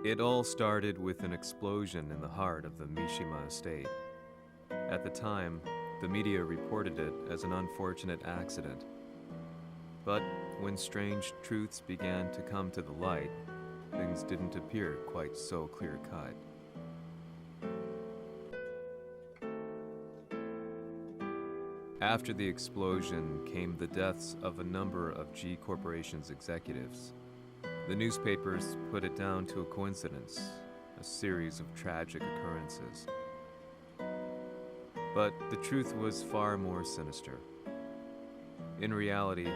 It all started with an explosion in the heart of the Mishima estate. At the time, the media reported it as an unfortunate accident. But when strange truths began to come to the light, things didn't appear quite so clear-cut. After the explosion came the deaths of a number of G Corporation's executives. The newspapers put it down to a coincidence, a series of tragic occurrences. But the truth was far more sinister. In reality,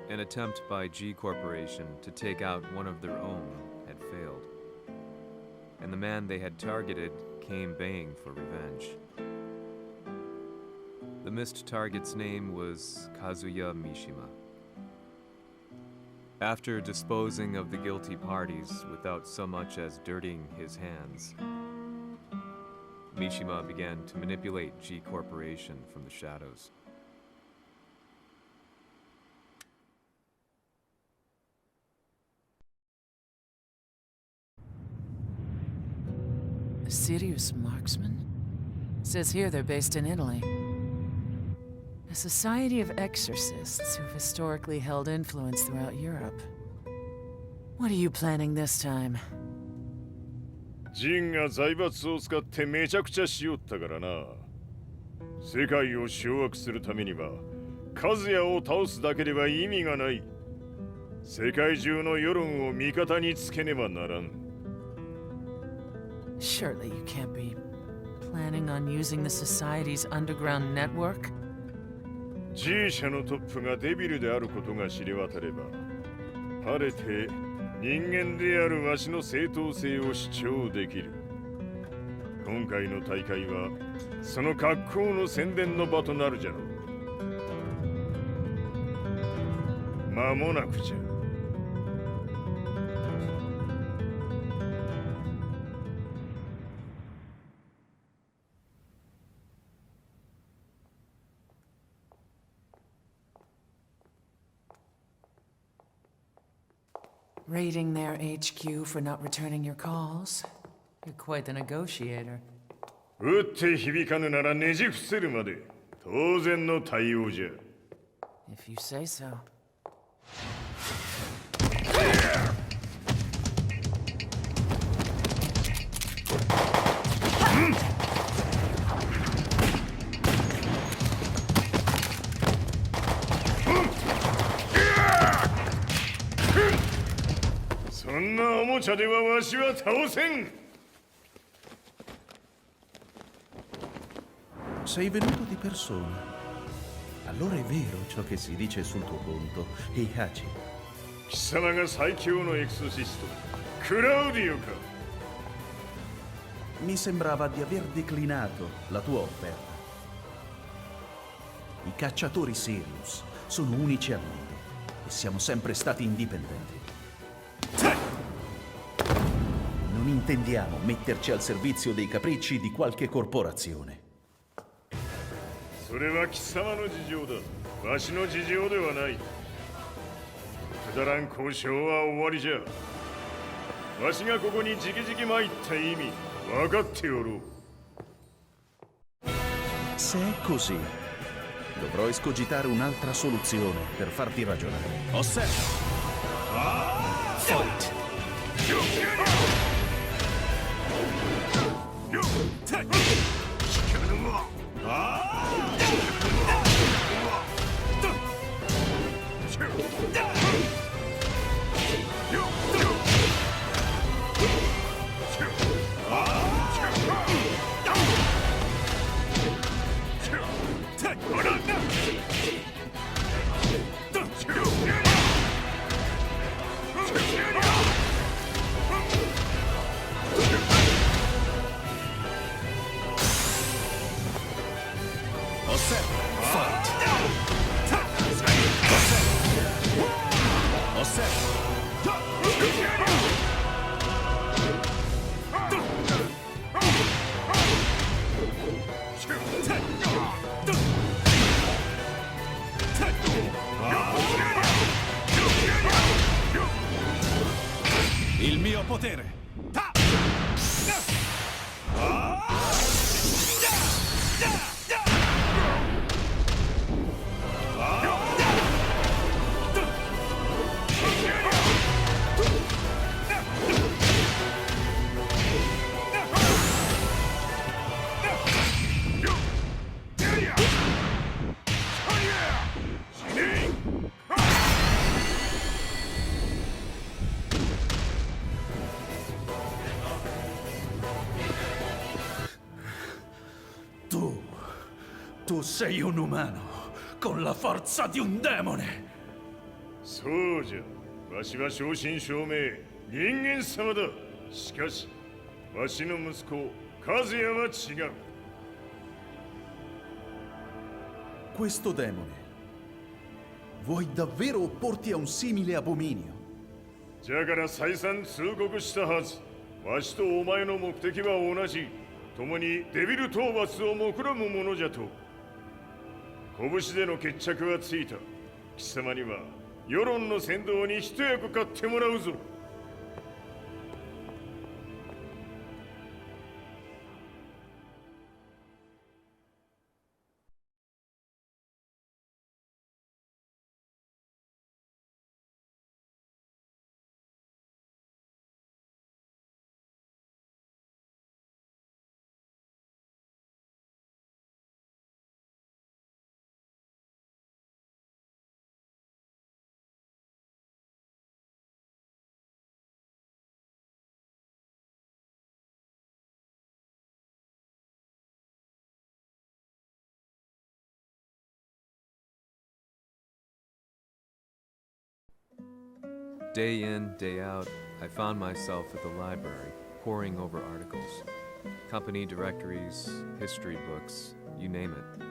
an attempt by G Corporation to take out one of their own had failed. And the man they had targeted came baying for revenge. The missed target's name was Kazuya Mishima. After disposing of the guilty parties without so much as dirtying his hands, Mishima began to manipulate G Corporation from the shadows. A serious marksman? Says here they're based in Italy. A society of exorcists who've historically held influence throughout Europe. What are you planning this time? ジンが財閥を使ってめちゃくちゃしよったからな。世界を掌握するためには、カズヤを倒すだけでは意味がない。世界中の世論を味方につけねばならん。Surely you can't be planning on using the society's underground network? G 社のトップがデビルであることが知れ渡れば、晴れて人間であるわしの正当性を主張できる。今回の大会はその格好の宣伝の場となるじゃろう。間もなくじゃ。Raiding their HQ for not returning your calls? You're quite the negotiator. 撃って響かぬならねじ伏せるまで当然の対応じゃ。If you say so. そんなおもちゃではわしは倒せん。Sei venuto di persona. Allora è vero ciò che si dice sul tuo conto, Heihachi. 貴様が最強のエクソシスト、クラウディオか。Mi sembrava di aver declinato la tua offerta. I cacciatori Sirius sono unici al mondo e siamo sempre stati indipendenti. Non intendiamo metterci al servizio dei capricci di qualche corporazione. それは貴様の事情だ。わしの事情ではない。くだらん交渉は終わりじゃ。わしがここに直々参った意味、分かっておろう。Se è così, dovrò escogitare un'altra soluzione per farti ragionare. Osserva! Fight! Il mio potere! Tu sei un umano, con la forza di un demone! そうじゃ。わしは正真正銘人間様だ。しかしわしの息子和也は違う。 Questo demone, vuoi davvero opporti a un simile abominio? じゃから再三通告したはず。わしとお前の目的は同じ。共にデビル討伐を目論むものじゃと。拳での決着はついた。貴様には世論の先導に一役買ってもらうぞ。 Day in, day out, I found myself at the library, poring over articles. Company directories, history books, you name it.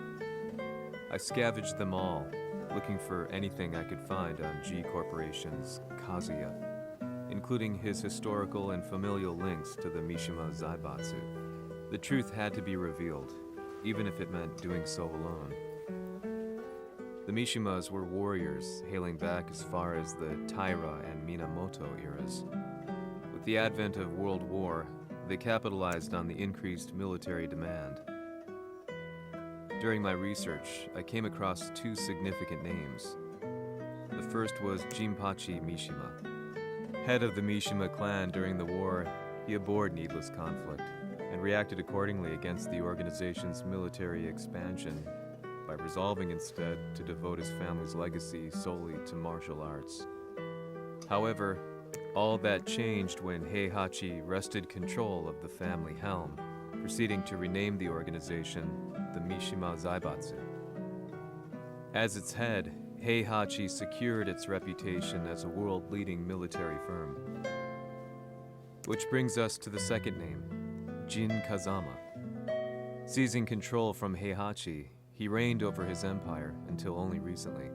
I scavenged them all, looking for anything I could find on G Corporation's Kazuya, including his historical and familial links to the Mishima Zaibatsu. The truth had to be revealed, even if it meant doing so alone. The Mishimas were warriors hailing back as far as the Taira and Minamoto eras. With the advent of World War, they capitalized on the increased military demand. During my research, I came across two significant names. The first was Jinpachi Mishima. Head of the Mishima clan during the war, he abhorred needless conflict and reacted accordingly against the organization's military expansion by resolving instead to devote his family's legacy solely to martial arts. However, all that changed when Heihachi wrested control of the family helm, proceeding to rename the organization the Mishima Zaibatsu. As its head, Heihachi secured its reputation as a world-leading military firm. Which brings us to the second name, Jin Kazama. Seizing control from Heihachi, he reigned over his empire until only recently.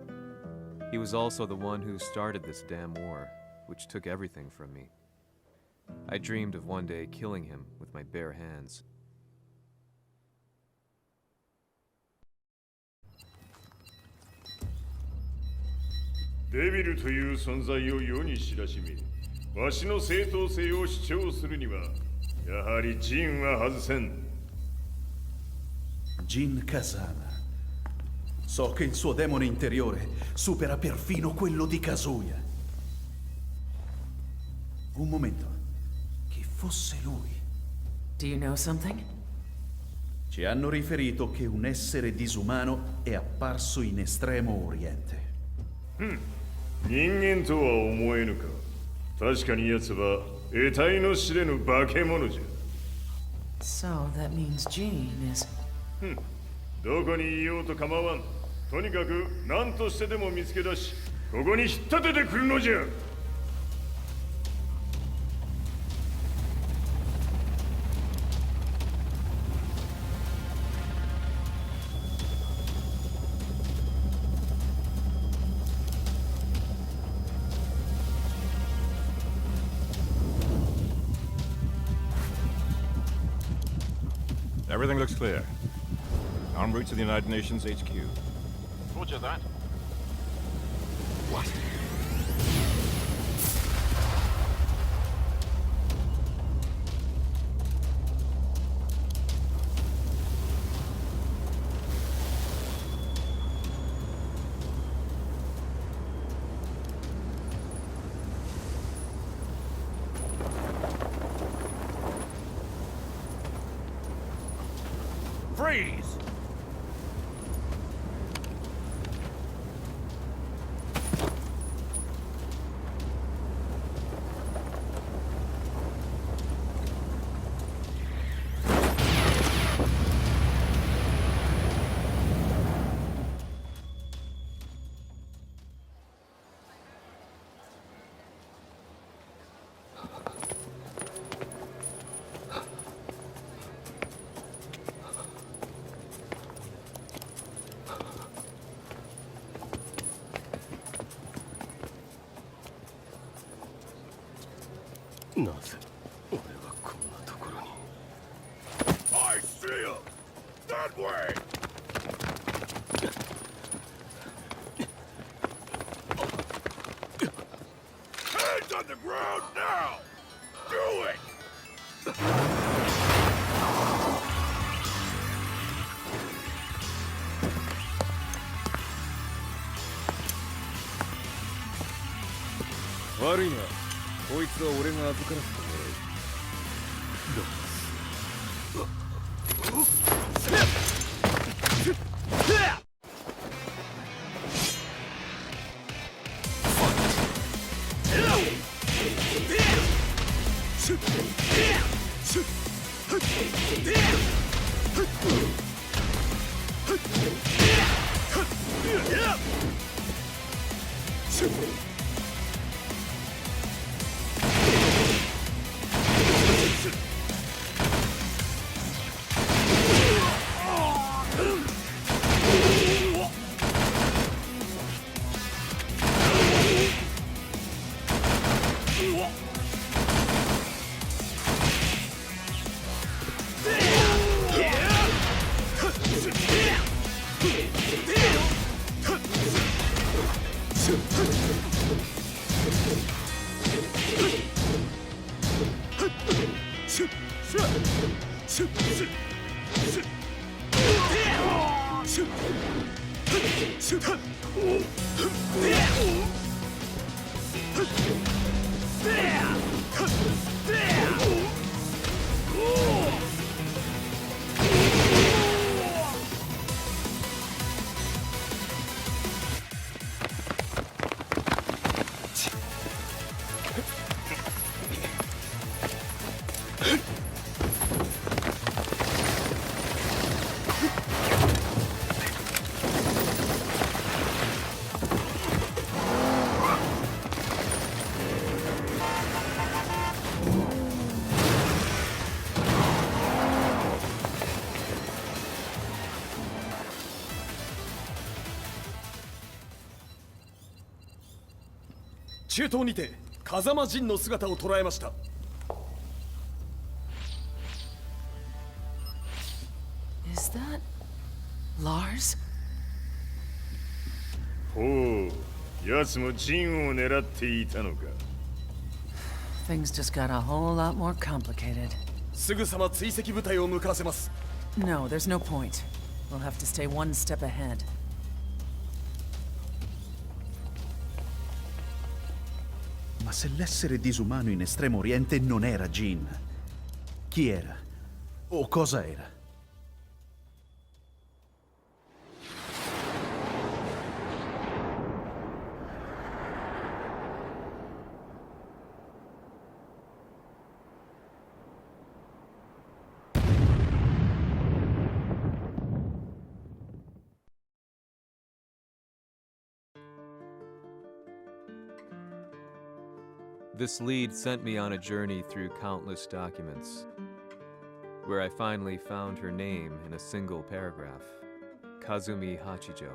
He was also the one who started this damn war, which took everything from me. I dreamed of one day killing him with my bare hands. Devil という存在を世に知らしめ、わしの正当性を主張するには、やはりジンは外せん。Jin Kazama. So che il suo demone interiore supera perfino quello di Kazuya. Un momento. Chi fosse lui? Do you know something? Ci hanno riferito che un essere disumano è apparso in Estremo Oriente. 人間とは思えぬか。確かに奴は得体の知れぬ化け物じゃ。 So that means Jean is... どこにいようと構わん。とにかく何としてでも見つけ出し、ここに引っ立ててくるのじゃ。 Everything looks clear. En route to the United Nations HQ. Roger that. What? Freeze! I see him! That way! Hands on the ground now! Do it!悪いな。こいつは俺が預からせてもらう。中東にて風間陣の姿を捉えました。Is that Lars? ほう、奴も陣を狙っていたのか。Things just got a whole lot more complicated. すぐさま追跡部隊を向かわせます。No, there's no point. We'll have to stay one step ahead. Ma se l'essere disumano in Estremo Oriente non era Jin, chi era? O cosa era? This lead sent me on a journey through countless documents, where I finally found her name in a single paragraph, Kazumi Hachijo.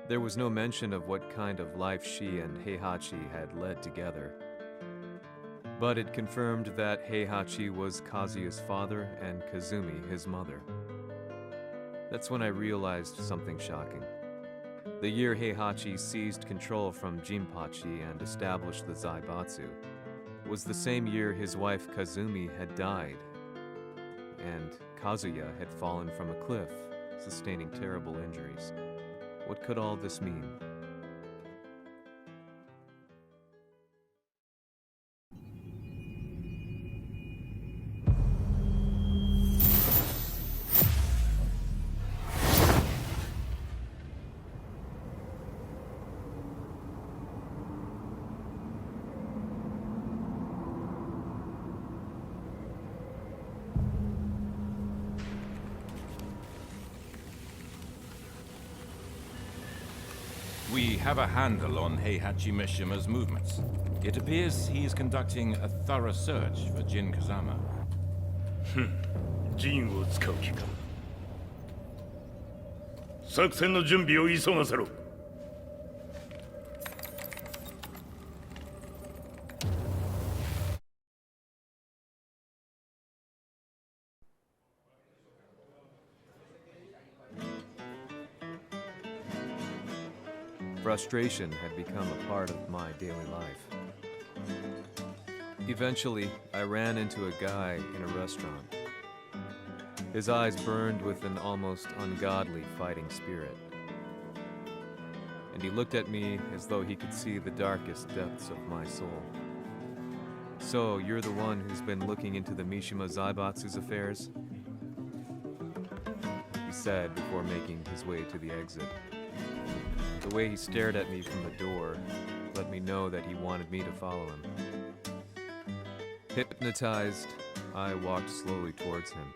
There was no mention of what kind of life she and Heihachi had led together, but it confirmed that Heihachi was Kazuya's father and Kazumi his mother. That's when I realized something shocking. The year Heihachi seized control from Jinpachi and established the Zaibatsu was the same year his wife Kazumi had died, and Kazuya had fallen from a cliff, sustaining terrible injuries. What could all this mean? have a handle on Heihachi Mishima's movements. It appears he is conducting a thorough search for Jin Kazama. ジンを使う気か。作戦の準備を急がせろ。Frustration had become a part of my daily life. Eventually, I ran into a guy in a restaurant. His eyes burned with an almost ungodly fighting spirit. And he looked at me as though he could see the darkest depths of my soul. So, you're the one who's been looking into the Mishima Zaibatsu's affairs? He said before making his way to the exit. The way he stared at me from the door let me know that he wanted me to follow him. Hypnotized, I walked slowly towards him.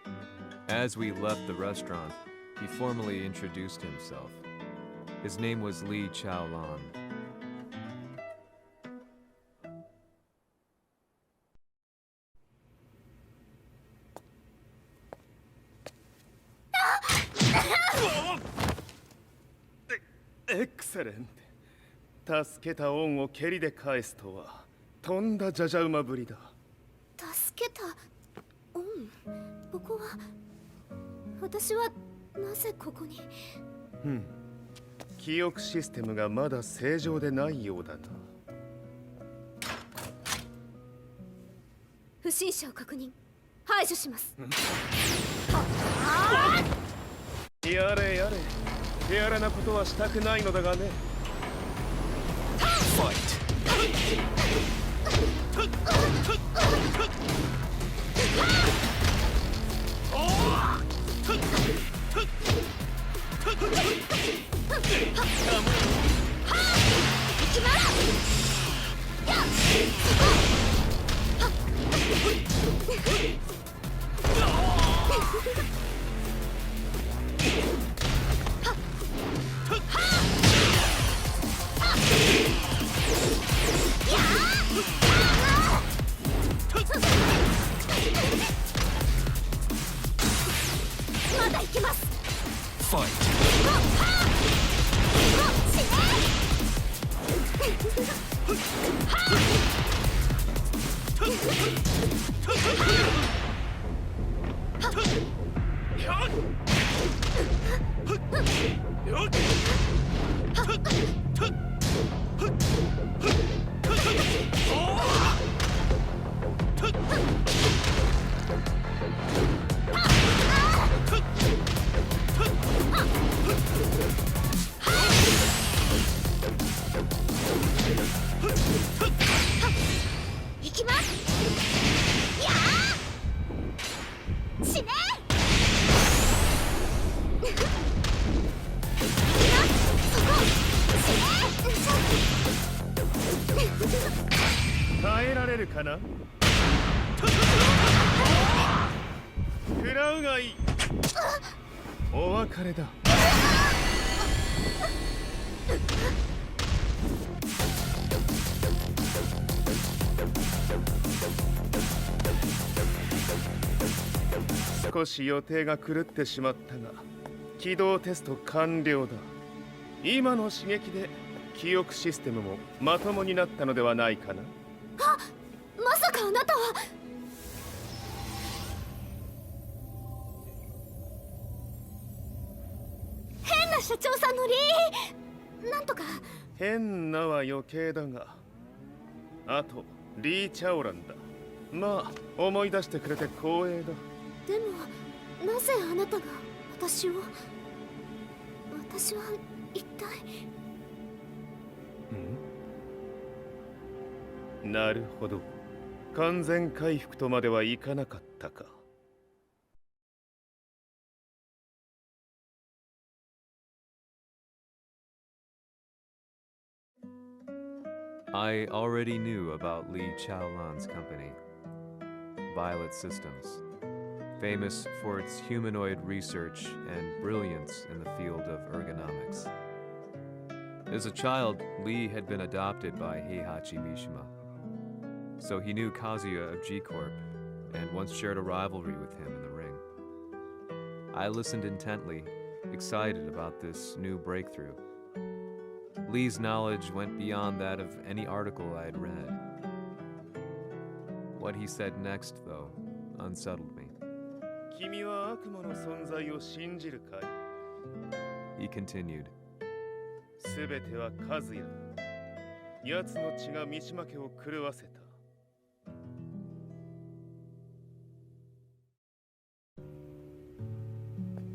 As we left the restaurant, he formally introduced himself. His name was Li Chaolan. Excellent. 助けた恩を蹴りで返すとはとんだじゃじゃ馬ぶりだ。助けた恩。ここは私はなぜここに。記憶システムがまだ正常でないようだな。不審者を確認。排除します。やれやれ。手荒なことはしたくないのだがね。まだ行けます。行きます。やあ死ね。耐えられるかな。食らうがいい。お別れだ。少し予定が狂ってしまったが起動テスト完了だ。今の刺激で記憶システムもまともになったのではないかな。あ、まさかあなたは。変な社長さんのなんとか。変なは余計だが、あとリー・チャオランだ。まあ思い出してくれて光栄だ。でもなぜあなたが私を。私は一体。なるほど。完全回復とまではいかなかったか。I already knew about Li Chaolan's company, Violet Systems, famous for its humanoid research and brilliance in the field of ergonomics. As a child, Lee had been adopted by Heihachi Mishima. So he knew Kazuya of G-Corp, and once shared a rivalry with him in the ring. I listened intently, excited about this new breakthrough. Lee's knowledge went beyond that of any article I had read. What he said next, though, unsettled me. 君は悪魔の存在を信じるかい? He continued. すべては和也。奴の血が三島家を狂わせた。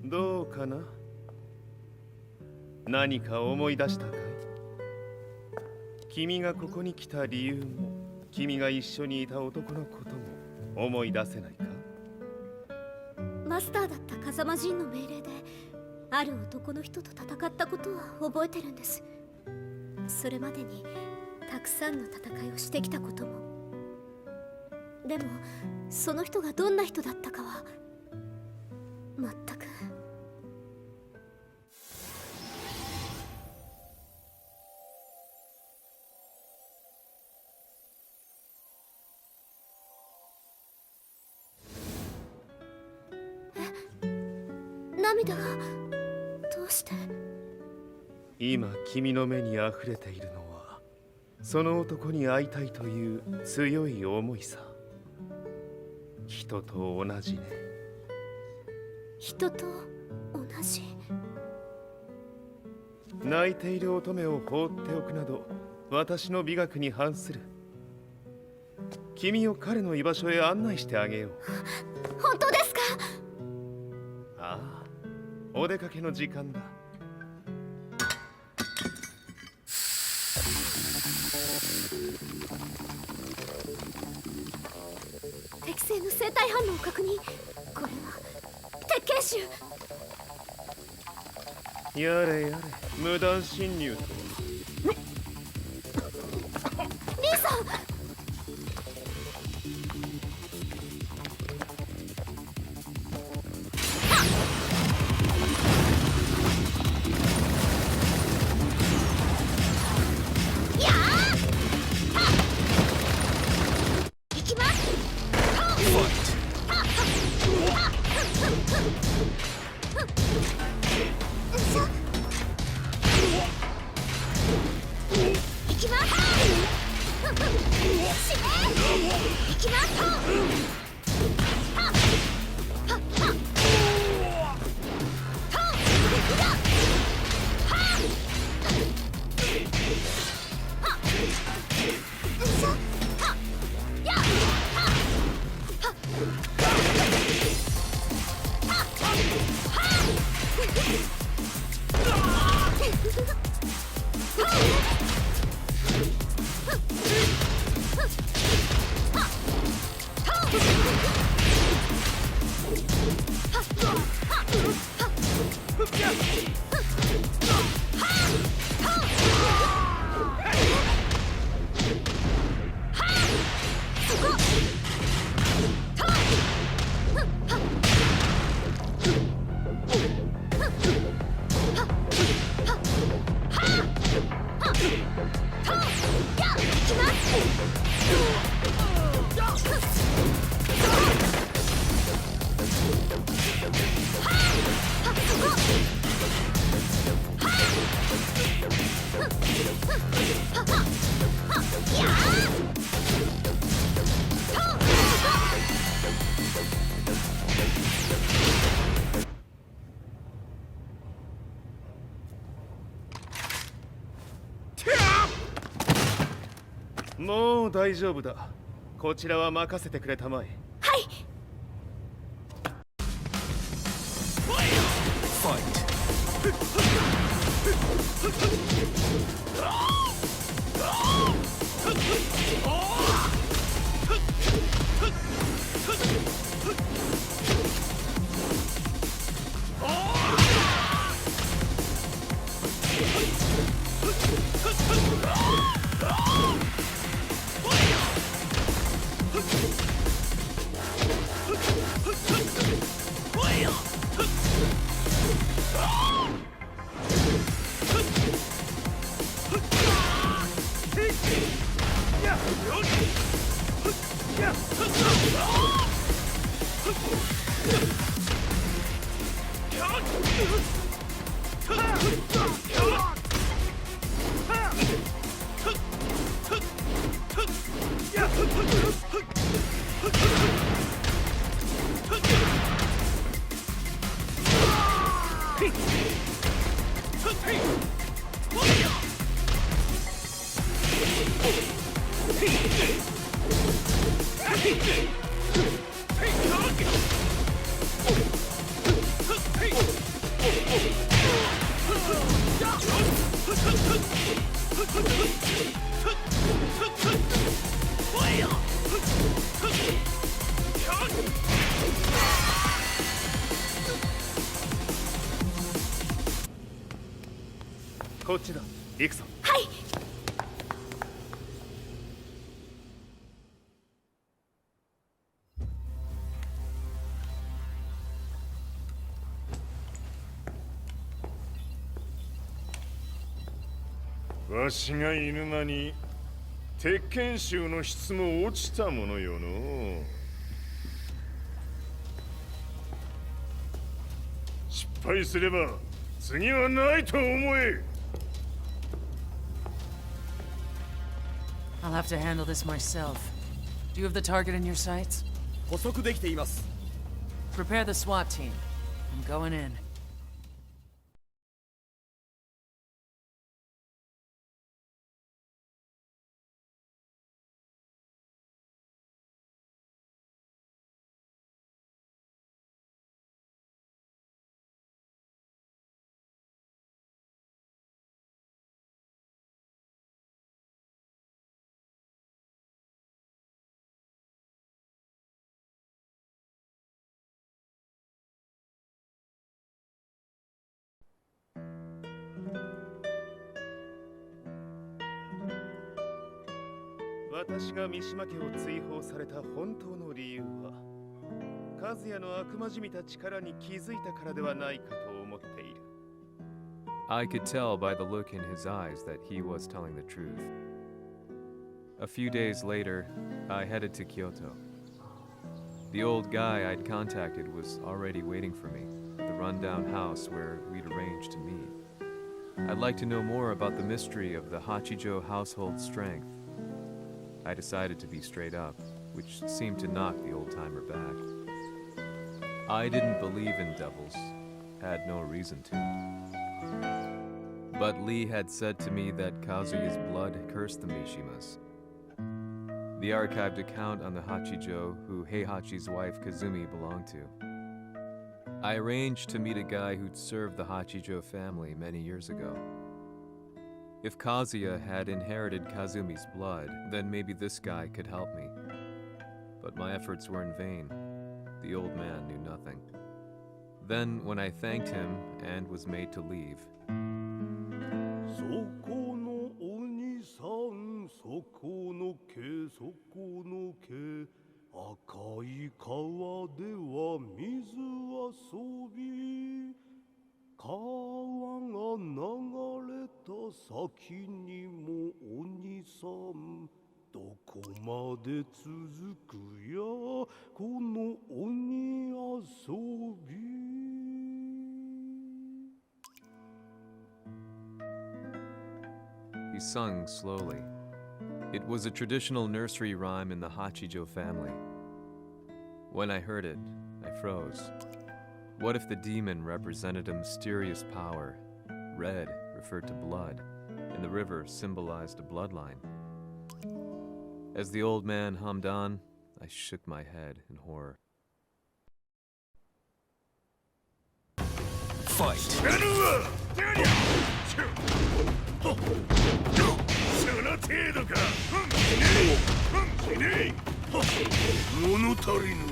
どうかな? 何か思い出したかい? 君がここに来た理由も、君が一緒にいた男のことも思い出せないか? マスターだった風間陣の命令である男の人と戦ったことは覚えてるんです。それまでにたくさんの戦いをしてきたことも。でもその人がどんな人だったかは全く。涙がどうして？今君の目にあふれているのはその男に会いたいという強い思いさ。人と同じね。人と同じ。泣いている乙女を放っておくなど私の美学に反する。君を彼の居場所へ案内してあげよう。本当ですか？ああ、お出かけの時間だ。適正の生体反応を確認。これは鉄拳臭。やれやれ、無断侵入と。リーさん。もう大丈夫だ。こちらは任せてくれたまえ。はい。こっちだ、行くぞ。はい。わしがいる間に鉄拳衆の質も落ちたものよの。失敗すれば次はないと思え。I'll have to handle this myself. Do you have the target in your sights? 捕捉できています。 Prepare the SWAT team. I'm going in.「私が三島家を追放された本当の理由は、和也の悪魔じみた力に気づいたからではないかと思っている。 I could tell by the look in his eyes that he was telling the truth. A few days later, I headed to Kyoto. The old guy I'd contacted was already waiting for me at the rundown house where we'd arranged to meet. I'd like to know more about the mystery of the Hachijo household strength. I decided to be straight up, which seemed to knock the old-timer back. I didn't believe in devils, had no reason to. But Lee had said to me that Kazuya's blood cursed the Mishimas. The archived account on the Hachijo who Heihachi's wife Kazumi belonged to. I arranged to meet a guy who'd served the Hachijo family many years ago. If Kazuya had inherited Kazumi's blood, then maybe this guy could help me. But my efforts were in vain. The old man knew nothing. Then, when I thanked him and was made to leave, そこのお兄さん、そこの毛、そこの毛、赤い川では水遊び、川が流れた先にもお兄さん、どこまで続くやこの鬼遊び。 he sung slowly. It was a traditional nursery rhyme in the Hachijo family. When I heard it, I froze. What if the demon represented a mysterious power? Red referred to blood, and the river symbolized a bloodline. As the old man hummed on, I shook my head in horror. Fight! その程度か。物足りぬ。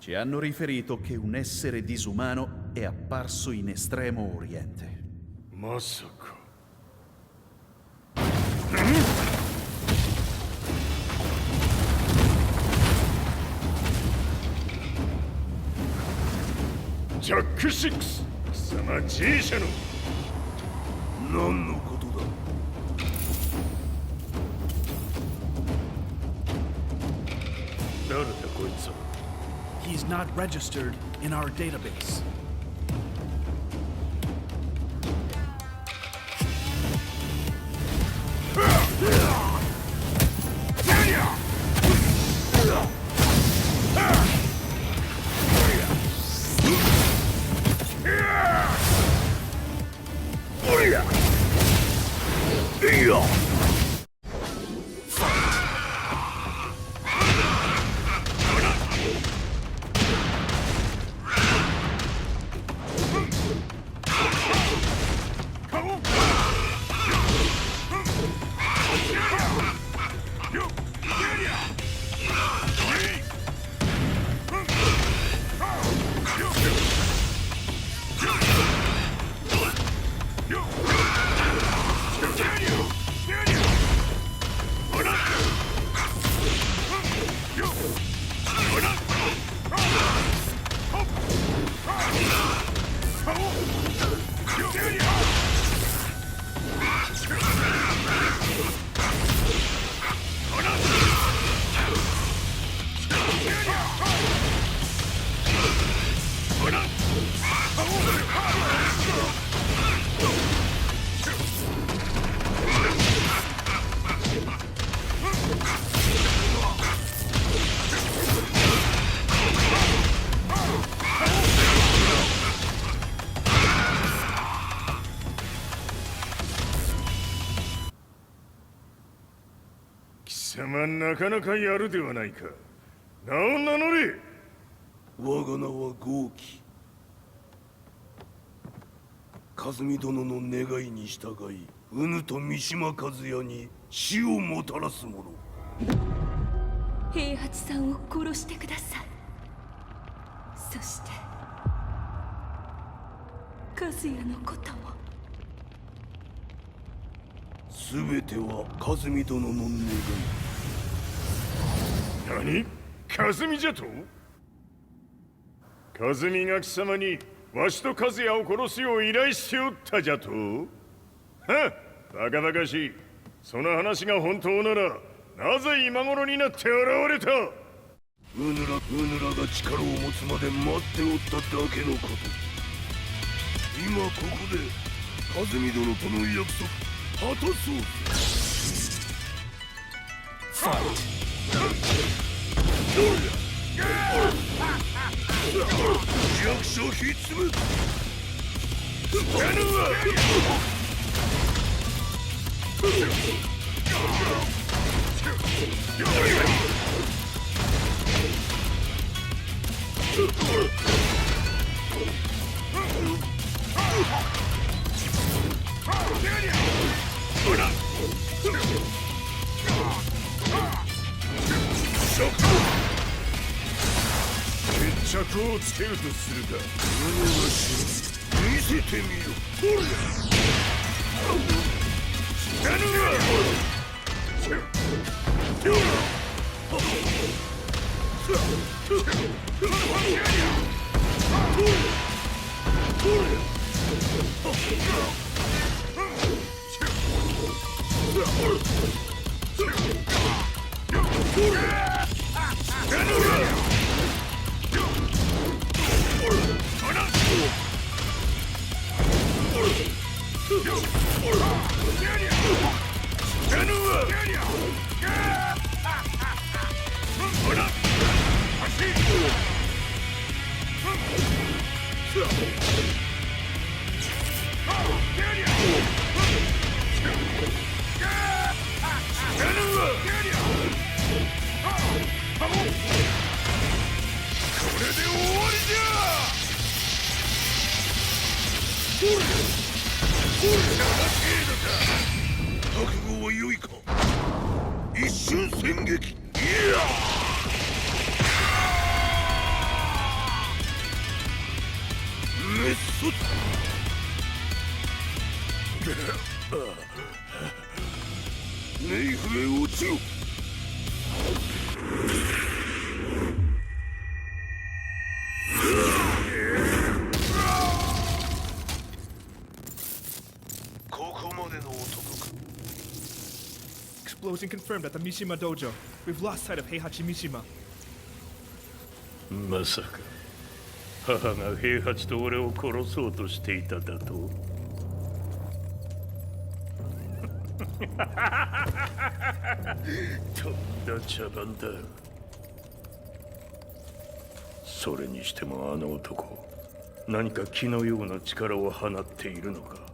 Ci hanno riferito che un essere disumano è apparso in Estremo Oriente. まさか。ジャック6、貴様 G 社の何のことだ。誰だこいつは。 He's not registered in our database.なかなかやるではないか。名を名乗れ。我が名は豪輝。和美殿の願いに従い、うぬと三島和也に死をもたらす者。平八さんを殺してください。そして和也のことも。すべては和美殿の願い。何？和美じゃと？和美が貴様にわしと和也を殺すよう依頼しておったじゃと？はっ、バカバカしい。その話が本当ならなぜ今頃になって現れた？うぬらが力を持つまで待っておっただけのこと。今ここで和美殿との約束果たそうぜ。弱者ひっつむ。決着をつけるとするか。見せてみよ。覚悟は良いか。一瞬戦撃。いやネイフへ落ちよ。ここまでの男か。 Explosion confirmed at the Mishima dojo. We've lost sight of Heihachi Mishima. まさか母が平八と俺を殺そうとしていただと。とんだ茶番だ。それにしてもあの男、何か気のような力を放っているのか。